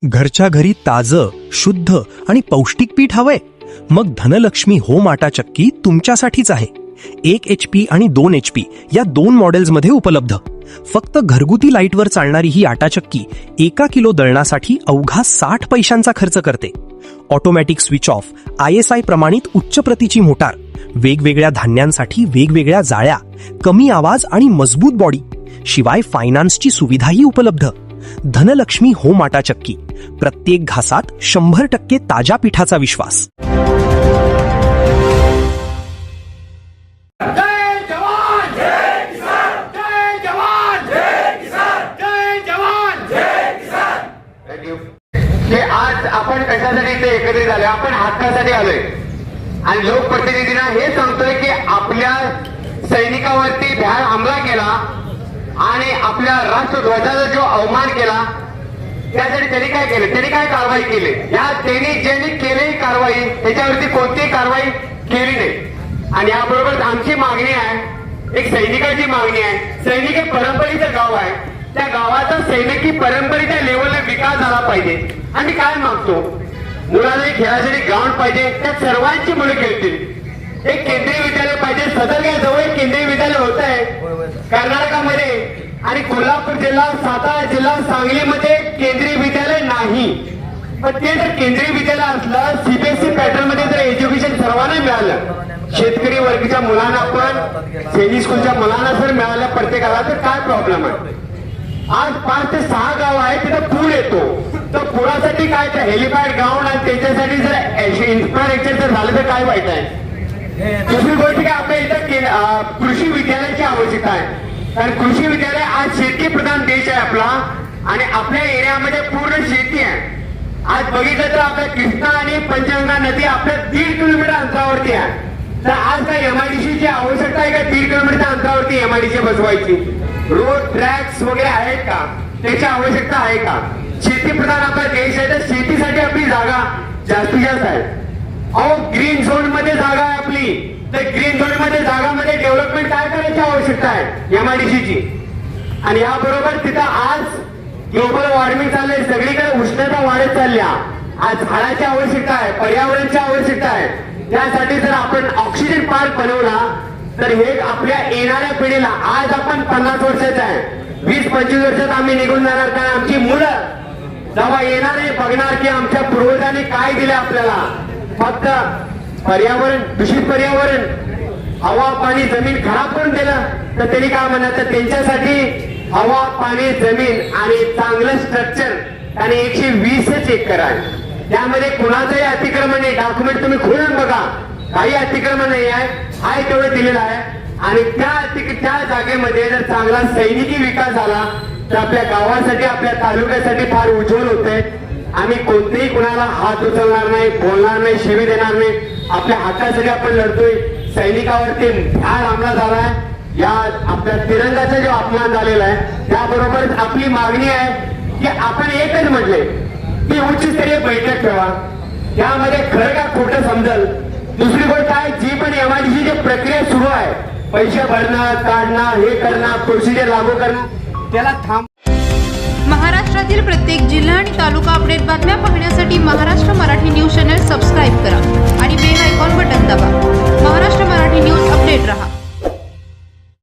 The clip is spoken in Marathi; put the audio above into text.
घरच्या घरी ताजं, शुद्ध आणि पौष्टिक पीठ हवंय? मग धनलक्ष्मी होम आटा चक्की तुमच्यासाठीच आहे. 1 HP आणि 2 HP या 2 मॉडेल्समध्ये उपलब्ध. फक्त घरगुती लाईटवर चालणारी ही आटा चक्की 1 किलो दळणासाठी अवघा 60 पैशांचा खर्च करते. ऑटोमॅटिक स्विच ऑफ, ISI प्रमाणित उच्च प्रतीची मोटार, वेगवेगळ्या धान्यांसाठी वेगवेगळ्या जाळ्या, कमी आवाज आणि मजबूत बॉडी, शिवाय फायनान्सची सुविधाही उपलब्ध. धनलक्ष्मी होम आटा चक्की, प्रत्येक घासात 100% ताज्या पिठाचा विश्वास. आज आपण कशासाठी इथे एकत्रित आले? आपण हक्कासाठी आलोय आणि लोकप्रतिनिधींना हे सांगतोय की आपल्या सैनिकावरती भ्याड हमला केला आणि आपल्या राष्ट्रध्वजाचा जो अवमान केला त्यासाठी त्यांनी काय केलं, त्यांनी काय कारवाई केली, या त्यांनी ज्यांनी केलेली कारवाई त्याच्यावरती कोणतीही कारवाई केली नाही. आणि याबरोबर आमची मागणी आहे, एक सैनिकाची मागणी आहे. सैनिक एक परंपरेचं गाव आहे, त्या गावाचा सैनिकी परंपरेच्या लेवलला विकास झाला पाहिजे. आम्ही काय मागतो? मुलांना खेळासाठी ग्राउंड पाहिजे, त्यात सर्वांची मुलं खेळतील. एक केंद्रीय विद्यालय पाहिजे. सदरग्याजवळ एक केंद्रीय विद्यालय होत आहे कर्नाटकामध्ये आणि कोल्हापूर जिल्हा, सातारा जिल्हा, सांगलीमध्ये केंद्रीय विद्यालय नाही. पण ते जर केंद्रीय विद्यालय असलं, CBSE पॅटर्न मध्ये जर एज्युकेशन सर्वांना मिळालं, शेतकरी वर्गाच्या मुलांना पण, सैनिक स्कूलच्या मुलांना जर मिळालं प्रत्येकाला, तर काय प्रॉब्लेम आहे? आज 5 ते 6 गाव आहे, तिथं पूर येतो. तर पुरासाठी काय, तर हेलिपॅड ग्राउंड आणि त्याच्यासाठी जर इन्फ्रास्ट्रक्चर जर झालं तर काय वाईट आहे? दुसरी गोष्ट काय, आपल्या इथं कृषी विद्यालयाची आवश्यकता आहे. कारण कृषी विद्यालय आज शेती प्रधान देश आहे आपला आणि आपल्या एरियामध्ये पूर्ण शेती आहे. आज बघितलं तर आपल्या कृष्णा आणि पंचगंगा नदी आपल्या 1.5 किलोमीटर अंतरावरती आहे. तर आज काय MIDC ची आवश्यकता आहे का 1.5 किलोमीटर अंतरावरती MIDC बसवायची? रोड ट्रॅक्स वगैरे आहेत का? त्याची आवश्यकता आहे का? शेती प्रधान आपला देश आहे, तर शेतीसाठी आपली जागा जास्तीत जास्त आहे. अहो, ग्रीन झोन मध्ये जागा आहे आपली, तर ग्रीन झोन मध्ये जागामध्ये डेव्हलपमेंट काय करायची आवश्यकता आहे MIDC ची. आणि याबरोबर तिथं आज ग्लोबल वॉर्मिंग चाललंय, सगळीकडे उष्णता वाढत चालल्या. आज झाडाची आवश्यकता आहे, पर्यावरणाची आवश्यकता आहे. त्यासाठी जर आपण ऑक्सिजन पार्क बनवला तर हे आपल्या येणाऱ्या पिढीला, आज आपण 50 वर्षाचा आहे, 20-25 वर्षात आम्ही निघून जाणार. कारण आमची मुलं जेव्हा येणार आहे बघणार की आमच्या पूर्वजांनी काय दिले आपल्याला. फक्त पर्यावरण, दूषित पर्यावरण, हवा पाणी जमीन खराब करून दिलं तर त्यांनी काय म्हणायचं? त्यांच्यासाठी हवा पाणी जमीन आणि चांगलं स्ट्रक्चर आणि 120 एकर आहे. त्यामध्ये कुणाचंही अतिक्रमण नाही. डॉक्युमेंट तुम्ही खोलून बघा, काही अतिक्रमण नाही आहे, आहे तेवढं दिलेलं आहे. आणि त्या जागेमध्ये जर चांगला सैनिकी विकास झाला तर आपल्या गावासाठी, आपल्या तालुक्यासाठी फार उज्ज्वल होते. आम्ही कोणतेही कुणाला हात उचलणार नाही, बोलणार नाही, शिवी देणार नाही. आपल्या हक्कासाठी आपण लढतोय. सैनिकावरती भ्याड हमला झालाय, या आपल्या तिरंगाचा जो अपमान झालेला आहे, त्याबरोबरच आपली मागणी आहे की आपण एकच म्हटले की उच्चस्तरीय बैठक ठेवा. त्यामध्ये खरं का खोटं समजल. दुसरी गोष्ट आहे, जी पण MIDC ची प्रक्रिया सुरू आहे, पैसे भरणं, काढणं, हे करणं, प्रोसिजर लागू करणं, त्याला थांब. महाराष्ट्रातील प्रत्येक जिल्हा आणि तालुका अपडेट बातम्या पाहण्यासाठी Maharashtra Marathi news channel subscribe करा आणि बेल आयकॉन बटन दाबा. महाराष्ट्र मराठी न्यूज अपडेट रहा.